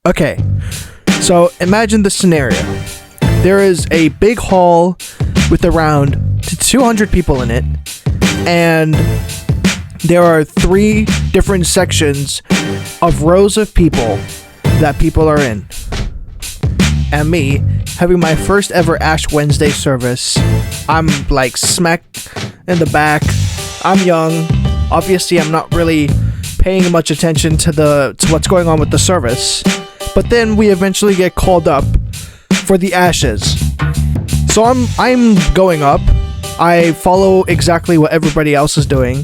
Okay, so imagine the scenario. There is a big hall with around 200 people in it, and there are 3 different sections of rows of people that people are in. And me, having my first ever Ash Wednesday service, I'm like smack in the back. I'm young. Obviously, I'm not really paying much attention to what's going on with the service. But then we eventually get called up for the ashes. So I'm going up. I follow exactly what everybody else is doing,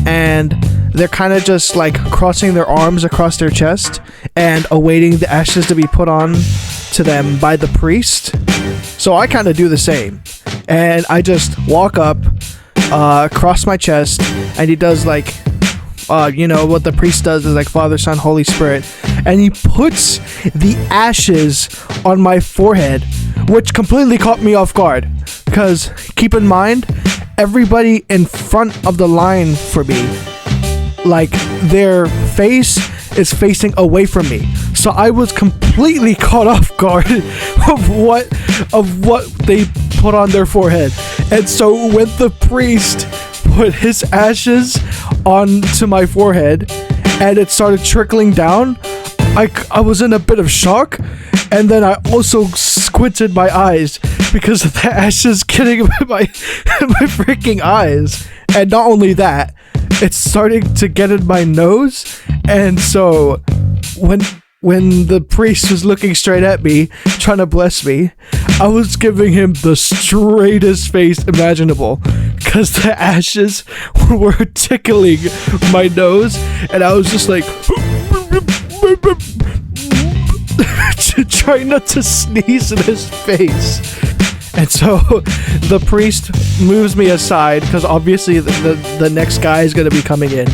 and they're kind of just like crossing their arms across their chest and awaiting the ashes to be put on to them by the priest. So I kind of do the same, and I just walk up, cross my chest, and he does like what the priest does is like Father, Son, Holy Spirit, and he puts the ashes on my forehead, which completely caught me off guard, because keep in mind, everybody in front of the line for me, like their face is facing away from me, so I was completely caught off guard of what they put on their forehead. And so when the priest put his ashes onto my forehead and it started trickling down, I was in a bit of shock, and then I also squinted my eyes because of the ashes getting in my freaking eyes. And not only that, it's starting to get in my nose, and so when the priest was looking straight at me, trying to bless me, I was giving him the straightest face imaginable, because the ashes were tickling my nose, and I was just like trying not to sneeze in his face. And so the priest moves me aside, because obviously the next guy is going to be coming in.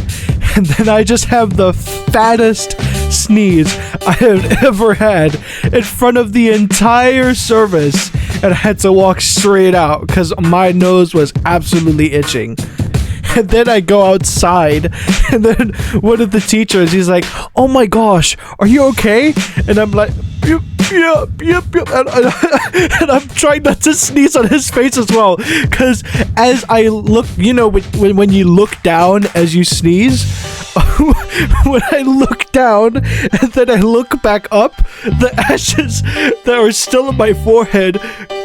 And then I just have the fattest sneeze I have ever had in front of the entire service. And I had to walk straight out because my nose was absolutely itching. And then I go outside, and then one of the teachers, he's like, "Oh my gosh, are you okay?" And I'm like, yep. And I'm trying not to sneeze on his face as well, because as I look, when you look down as you sneeze, when I look down and then I look back up, the ashes that are still on my forehead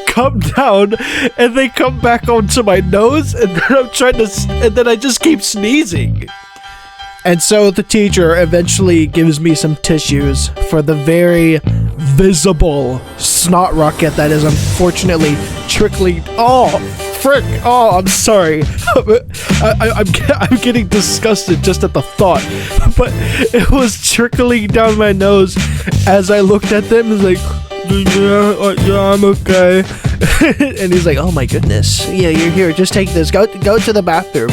come down and they come back onto my nose, and then I just keep sneezing. And so the teacher eventually gives me some tissues for the very visible snot rocket that is unfortunately trickling. Oh, frick! Oh, I'm sorry. I'm getting disgusted just at the thought. But it was trickling down my nose as I looked at them. It's like, yeah, I'm okay. And he's like, "Oh my goodness, yeah, you're here. Just take this. Go to the bathroom."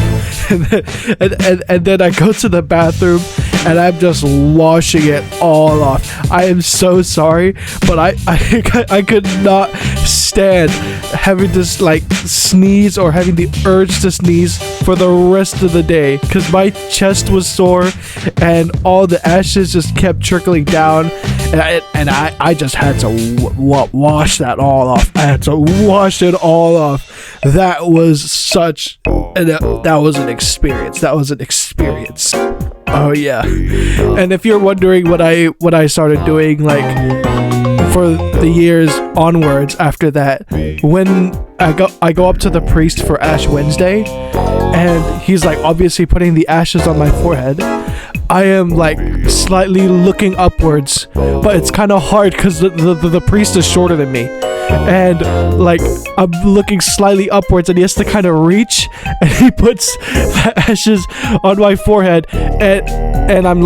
And then I go to the bathroom, and I'm just washing it all off. I am so sorry, but I could not stand having to sneeze or having the urge to sneeze for the rest of the day, because my chest was sore and all the ashes just kept trickling down, and I just had to wash that all off. I had to wash it all off. That was that was an experience. That was an experience. Oh yeah. And if you're wondering what I started doing for the years onwards after that, when I go up to the priest for Ash Wednesday, and he's obviously putting the ashes on my forehead, I am slightly looking upwards, but it's kind of hard because the priest is shorter than me, and I'm looking slightly upwards, and he has to kind of reach, and he puts the ashes on my forehead, and I'm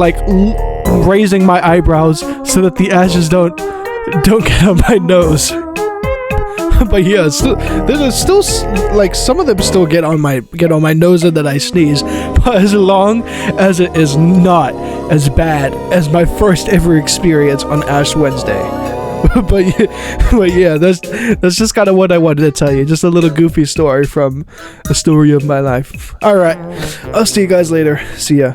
raising my eyebrows so that the ashes don't get on my nose. But yeah, there's still some of them still get on my nose, and then I sneeze. But as long as it is not as bad as my first ever experience on Ash Wednesday. but yeah, that's just kind of what I wanted to tell you. Just a little goofy story from the story of my life. All right, I'll see you guys later. See ya.